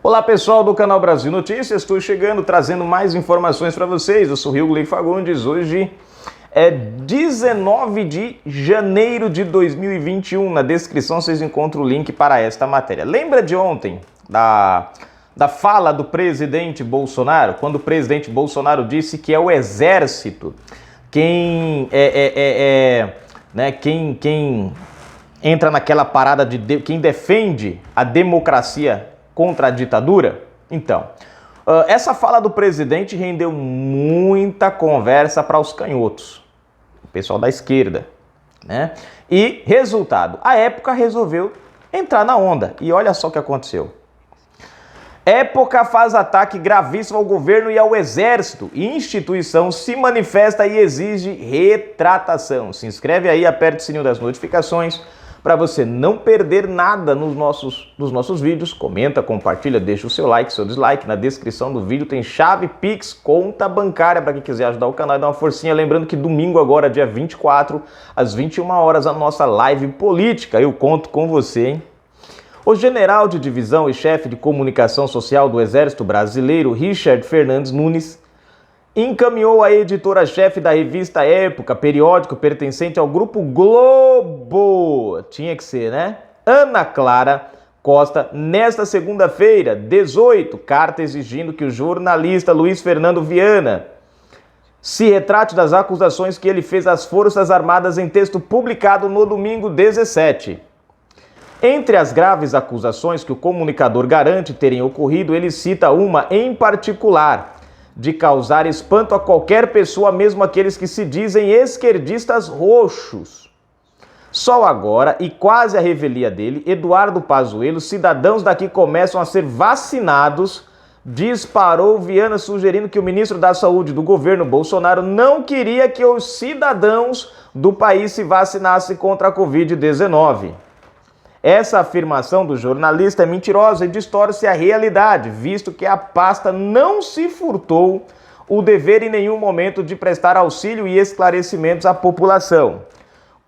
Olá pessoal do canal Brasil Notícias, estou chegando trazendo mais informações para vocês. Eu sou Rio Fagundes, hoje é 19 de janeiro de 2021. Na descrição vocês encontram o link para esta matéria. Lembra de ontem, da fala do presidente Bolsonaro? Quando o presidente Bolsonaro disse que é o exército quem quem entra naquela parada de quem defende a democracia contra a ditadura? Então, essa fala do presidente rendeu muita conversa para os canhotos, o pessoal da esquerda, né? E resultado, a Época resolveu entrar na onda. E olha só o que aconteceu. Época faz ataque gravíssimo ao governo e ao exército. Instituição se manifesta e exige retratação. Se inscreve aí, aperte o sininho das notificações para você não perder nada nos nossos vídeos. Comenta, compartilha, deixa o seu like, seu dislike. Na descrição do vídeo tem chave Pix, conta bancária para quem quiser ajudar o canal e dar uma forcinha. Lembrando que domingo agora, dia 24, às 21 horas, a nossa live política. Eu conto com você, hein? O general de divisão e chefe de comunicação social do Exército Brasileiro, Richard Fernandes Nunes, encaminhou à editora-chefe da revista Época, periódico pertencente ao Grupo Globo, tinha que ser, né? Ana Clara Costa, nesta segunda-feira, 18, carta exigindo que o jornalista Luiz Fernando Viana se retrate das acusações que ele fez às Forças Armadas em texto publicado no domingo 17. Entre as graves acusações que o comunicador garante terem ocorrido, ele cita uma em particular, de causar espanto a qualquer pessoa, mesmo aqueles que se dizem esquerdistas roxos. Só agora, e quase a revelia dele, Eduardo Pazuello, cidadãos daqui começam a ser vacinados, disparou Viana, sugerindo que o ministro da Saúde do governo Bolsonaro não queria que os cidadãos do país se vacinassem contra a Covid-19. Essa afirmação do jornalista é mentirosa e distorce a realidade, visto que a pasta não se furtou o dever em nenhum momento de prestar auxílio e esclarecimentos à população.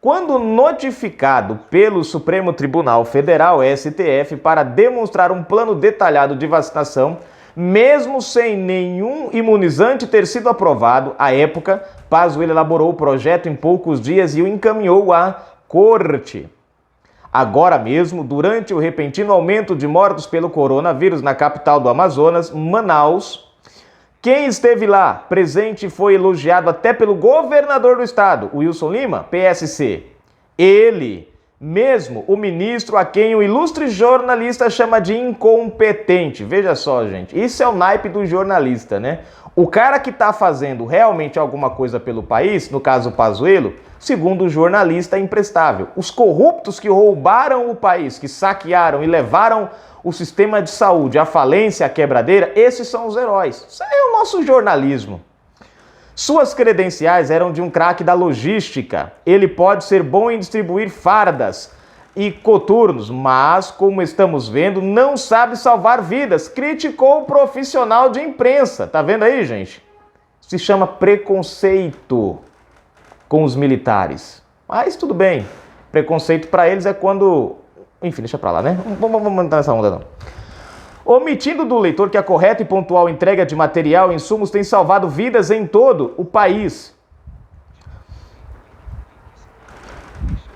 Quando notificado pelo Supremo Tribunal Federal, STF, para demonstrar um plano detalhado de vacinação, mesmo sem nenhum imunizante ter sido aprovado, à época, Pazuello elaborou o projeto em poucos dias e o encaminhou à corte. Agora mesmo, durante o repentino aumento de mortos pelo coronavírus na capital do Amazonas, Manaus, quem esteve lá presente foi elogiado até pelo governador do estado, Wilson Lima, PSC. Ele mesmo, o ministro a quem o ilustre jornalista chama de incompetente. Veja só, gente, isso é o naipe do jornalista, né? O cara que está fazendo realmente alguma coisa pelo país, no caso o Pazuello, segundo o jornalista, é imprestável. Os corruptos que roubaram o país, que saquearam e levaram o sistema de saúde à falência, à quebradeira, esses são os heróis. Isso é o nosso jornalismo. Suas credenciais eram de um craque da logística. Ele pode ser bom em distribuir fardas e coturnos, mas, como estamos vendo, não sabe salvar vidas. Criticou o profissional de imprensa. Tá vendo aí, gente? Se chama preconceito com os militares. Mas tudo bem. Preconceito para eles é quando... Enfim, deixa pra lá, né? Vamos entrar nessa onda, não. Omitindo do leitor que a correta e pontual entrega de material e insumos tem salvado vidas em todo o país.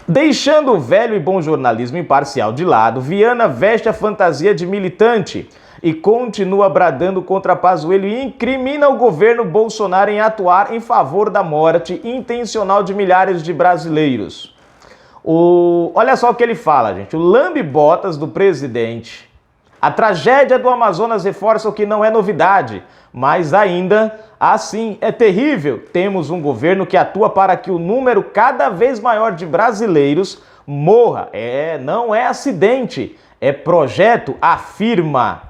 Deixando o velho e bom jornalismo imparcial de lado, Viana veste a fantasia de militante e continua bradando contra Pazuello e incrimina o governo Bolsonaro em atuar em favor da morte intencional de milhares de brasileiros. Olha só o que ele fala, gente. O lambe-botas do presidente. A tragédia do Amazonas reforça o que não é novidade, mas ainda assim é terrível. Temos um governo que atua para que o número cada vez maior de brasileiros morra. Não é acidente, é projeto, afirma.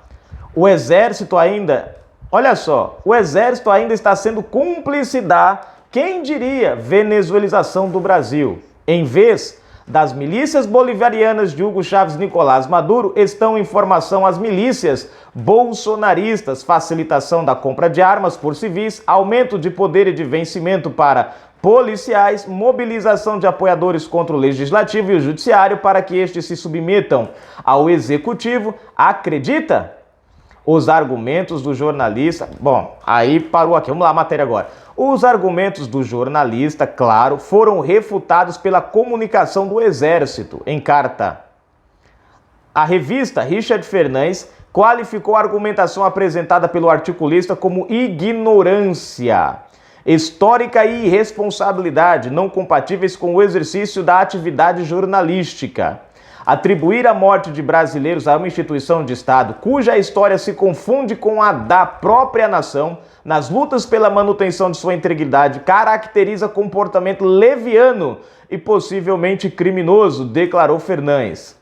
O exército ainda, olha só, o exército ainda está sendo cúmplice da, quem diria, venezuelização do Brasil. Em vez das milícias bolivarianas de Hugo Chávez Nicolás Maduro, estão em formação as milícias bolsonaristas, facilitação da compra de armas por civis, aumento de poder e de vencimento para policiais, mobilização de apoiadores contra o legislativo e o judiciário para que estes se submetam ao executivo. Acredita? Os argumentos do jornalista... Bom, aí parou aqui. Vamos lá, a matéria agora. Os argumentos do jornalista, claro, foram refutados pela comunicação do Exército, em carta. A revista Richard Fernandes qualificou a argumentação apresentada pelo articulista como ignorância histórica e irresponsabilidade não compatíveis com o exercício da atividade jornalística. Atribuir a morte de brasileiros a uma instituição de Estado cuja história se confunde com a da própria nação nas lutas pela manutenção de sua integridade caracteriza comportamento leviano e possivelmente criminoso, declarou Fernandes.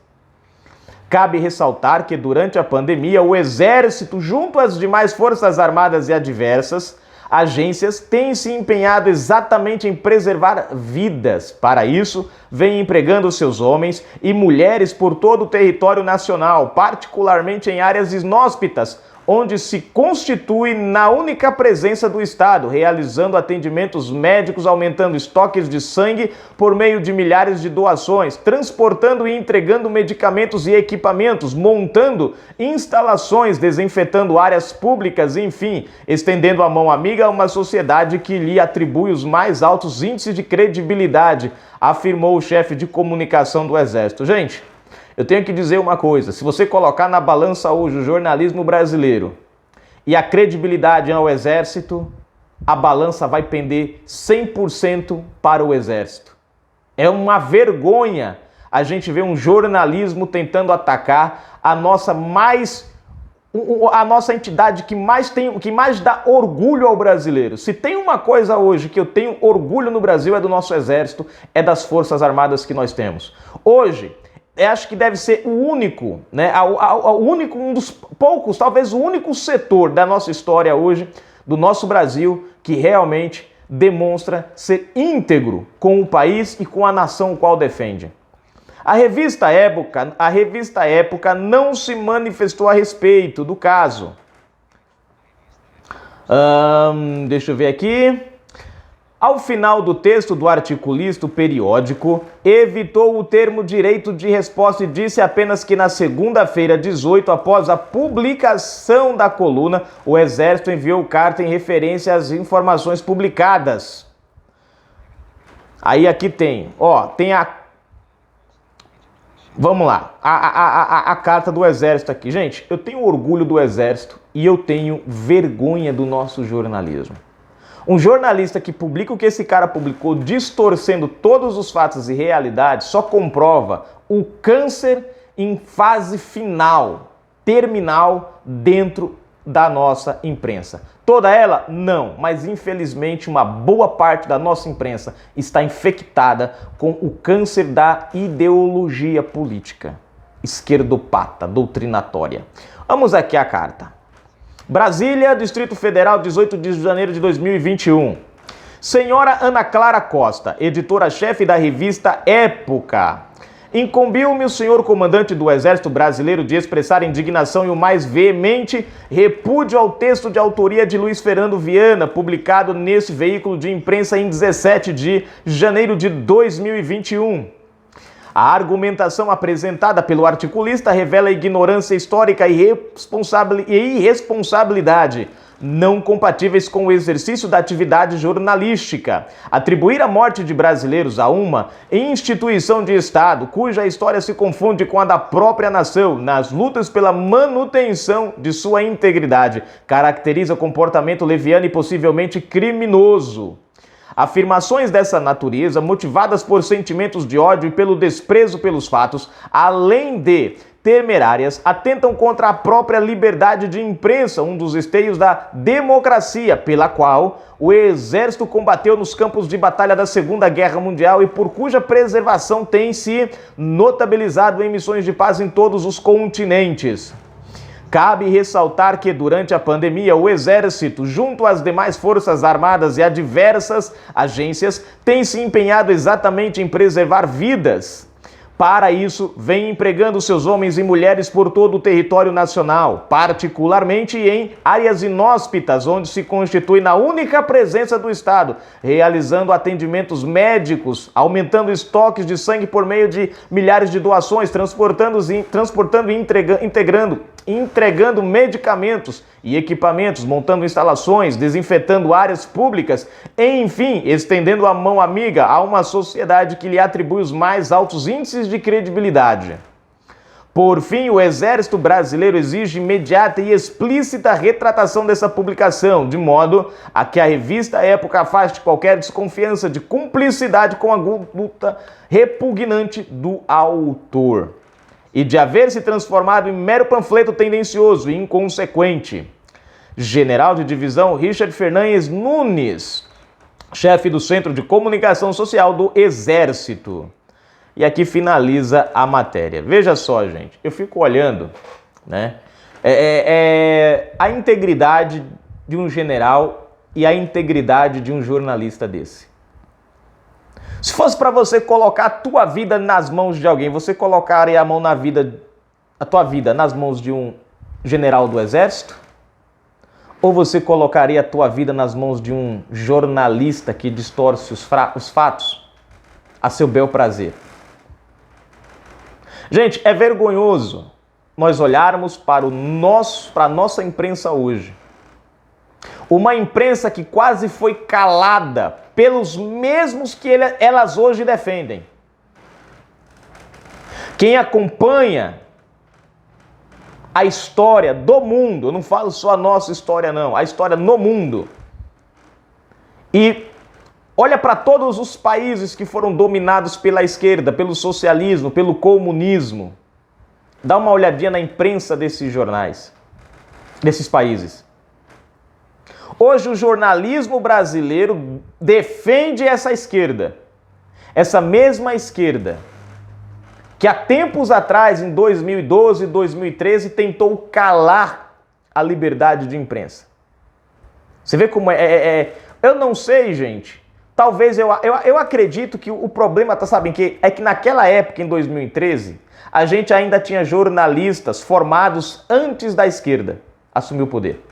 Cabe ressaltar que durante a pandemia o Exército, junto às demais Forças Armadas e a diversas agências, tem se empenhado exatamente em preservar vidas. Para isso, vem empregando seus homens e mulheres por todo o território nacional, particularmente em áreas inóspitas, onde se constitui na única presença do Estado, realizando atendimentos médicos, aumentando estoques de sangue por meio de milhares de doações, transportando e entregando medicamentos e equipamentos, montando instalações, desinfetando áreas públicas, enfim, estendendo a mão amiga a uma sociedade que lhe atribui os mais altos índices de credibilidade, afirmou o chefe de comunicação do Exército. Gente, eu tenho que dizer uma coisa, se você colocar na balança hoje o jornalismo brasileiro e a credibilidade ao Exército, a balança vai pender 100% para o Exército. É uma vergonha a gente ver um jornalismo tentando atacar a nossa entidade que mais dá orgulho ao brasileiro. Se tem uma coisa hoje que eu tenho orgulho no Brasil é do nosso Exército, é das Forças Armadas que nós temos. Hoje, eu acho que deve ser o único, né? Um dos poucos, talvez o único setor da nossa história hoje, do nosso Brasil, que realmente demonstra ser íntegro com o país e com a nação o qual defende. A revista Época não se manifestou a respeito do caso. Deixa eu ver aqui. Ao final do texto do articulista, o periódico evitou o termo direito de resposta e disse apenas que na segunda-feira, 18, após a publicação da coluna, o Exército enviou carta em referência às informações publicadas. Aí aqui tem, vamos lá, a carta do Exército aqui. Gente, eu tenho orgulho do Exército e eu tenho vergonha do nosso jornalismo. Um jornalista que publica o que esse cara publicou, distorcendo todos os fatos e realidades, só comprova o câncer em fase final, terminal, dentro da nossa imprensa. Toda ela? Não, mas infelizmente uma boa parte da nossa imprensa está infectada com o câncer da ideologia política, esquerdopata, doutrinatória. Vamos aqui à carta. Brasília, Distrito Federal, 18 de janeiro de 2021. Senhora Ana Clara Costa, editora-chefe da revista Época. Incumbiu-me o senhor comandante do Exército Brasileiro de expressar indignação e o mais veemente repúdio ao texto de autoria de Luiz Fernando Viana, publicado nesse veículo de imprensa em 17 de janeiro de 2021. A argumentação apresentada pelo articulista revela ignorância histórica e irresponsabilidade não compatíveis com o exercício da atividade jornalística. Atribuir a morte de brasileiros a uma instituição de Estado, cuja história se confunde com a da própria nação, nas lutas pela manutenção de sua integridade, caracteriza comportamento leviano e possivelmente criminoso. Afirmações dessa natureza, motivadas por sentimentos de ódio e pelo desprezo pelos fatos, além de temerárias, atentam contra a própria liberdade de imprensa, um dos esteios da democracia, pela qual o Exército combateu nos campos de batalha da Segunda Guerra Mundial e por cuja preservação tem se notabilizado em missões de paz em todos os continentes. Cabe ressaltar que durante a pandemia o Exército, junto às demais Forças Armadas e a diversas agências, tem se empenhado exatamente em preservar vidas. Para isso, vem empregando seus homens e mulheres por todo o território nacional, particularmente em áreas inóspitas, onde se constitui na única presença do Estado, realizando atendimentos médicos, aumentando estoques de sangue por meio de milhares de doações, transportando e entregando medicamentos e equipamentos, montando instalações, desinfetando áreas públicas, enfim, estendendo a mão amiga a uma sociedade que lhe atribui os mais altos índices de credibilidade. Por fim, o Exército Brasileiro exige imediata e explícita retratação dessa publicação, de modo a que a revista Época afaste qualquer desconfiança de cumplicidade com a conduta repugnante do autor e de haver se transformado em mero panfleto tendencioso e inconsequente. General de Divisão Richard Fernandes Nunes, chefe do Centro de Comunicação Social do Exército. E aqui finaliza a matéria. Veja só, gente, eu fico olhando, né, a integridade de um general e a integridade de um jornalista desse. Se fosse para você colocar a tua vida nas mãos de alguém, você colocaria a tua vida nas mãos de um general do Exército? Ou você colocaria a tua vida nas mãos de um jornalista que distorce os fatos a seu bel prazer? Gente, é vergonhoso nós olharmos para a nossa imprensa hoje. Uma imprensa que quase foi calada pelos mesmos que elas hoje defendem. Quem acompanha a história do mundo, eu não falo só a nossa história não, a história no mundo, e olha para todos os países que foram dominados pela esquerda, pelo socialismo, pelo comunismo. Dá uma olhadinha na imprensa desses jornais, desses países. Hoje o jornalismo brasileiro defende essa esquerda. Essa mesma esquerda que há tempos atrás, em 2012, 2013, tentou calar a liberdade de imprensa. Você vê como eu não sei, gente. Talvez eu acredito que o problema, sabem que é que naquela época, em 2013, a gente ainda tinha jornalistas formados antes da esquerda assumir o poder.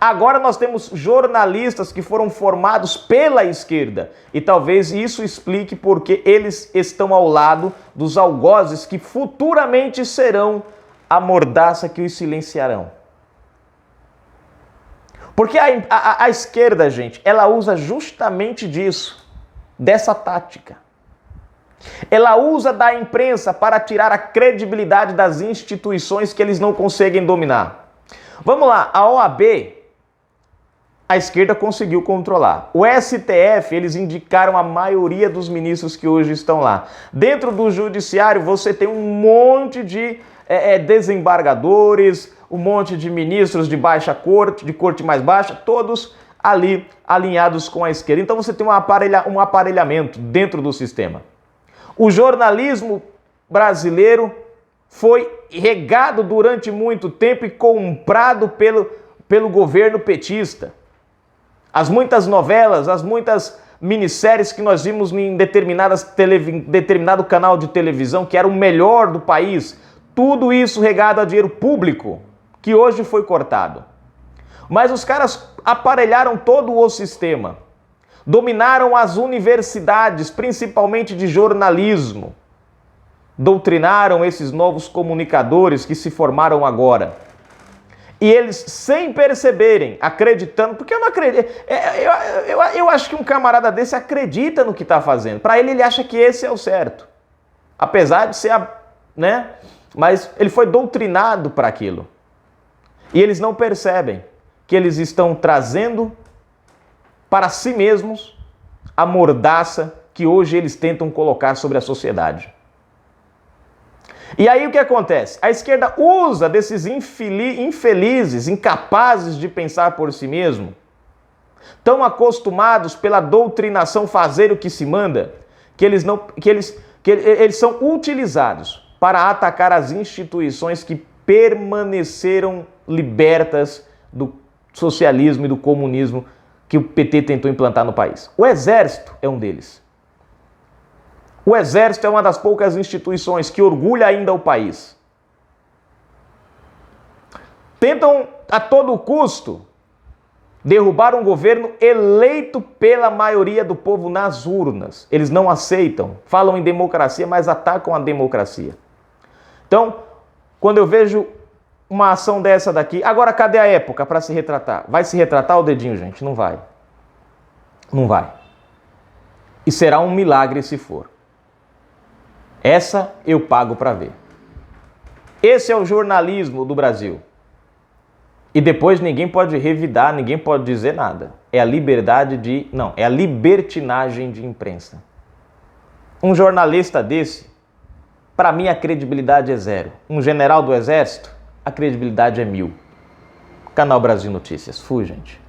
Agora nós temos jornalistas que foram formados pela esquerda e talvez isso explique porque eles estão ao lado dos algozes que futuramente serão a mordaça que os silenciarão. Porque a esquerda, gente, ela usa justamente disso, dessa tática. Ela usa da imprensa para tirar a credibilidade das instituições que eles não conseguem dominar. Vamos lá, a OAB, a esquerda conseguiu controlar. O STF, eles indicaram a maioria dos ministros que hoje estão lá. Dentro do judiciário, você tem um monte de desembargadores, um monte de ministros de baixa corte, de corte mais baixa, todos ali alinhados com a esquerda. Então você tem um aparelhamento dentro do sistema. O jornalismo brasileiro foi regado durante muito tempo e comprado pelo governo petista. As muitas novelas, as muitas minisséries que nós vimos em determinado canal de televisão, que era o melhor do país, tudo isso regado a dinheiro público, que hoje foi cortado. Mas os caras aparelharam todo o sistema, dominaram as universidades, principalmente de jornalismo, doutrinaram esses novos comunicadores que se formaram agora. E eles, sem perceberem, acreditando, porque eu não acredito, eu acho que um camarada desse acredita no que está fazendo. Para ele acha que esse é o certo. Apesar de ser, mas ele foi doutrinado para aquilo. E eles não percebem que eles estão trazendo para si mesmos a mordaça que hoje eles tentam colocar sobre a sociedade. E aí o que acontece? A esquerda usa desses infelizes, incapazes de pensar por si mesmo, tão acostumados pela doutrinação fazer o que se manda, que eles são utilizados para atacar as instituições que permaneceram libertas do socialismo e do comunismo que o PT tentou implantar no país. O Exército é um deles. O Exército é uma das poucas instituições que orgulha ainda o país. Tentam a todo custo derrubar um governo eleito pela maioria do povo nas urnas. Eles não aceitam, falam em democracia, mas atacam a democracia. Então, quando eu vejo uma ação dessa daqui. Agora, cadê a época para se retratar? Vai se retratar o dedinho, gente? Não vai. Não vai. E será um milagre se for. Essa eu pago para ver. Esse é o jornalismo do Brasil. E depois ninguém pode revidar, ninguém pode dizer nada. É a liberdade de... Não, é a libertinagem de imprensa. Um jornalista desse, para mim a credibilidade é zero. Um general do Exército, a credibilidade é 1000. Canal Brasil Notícias. Fui, gente.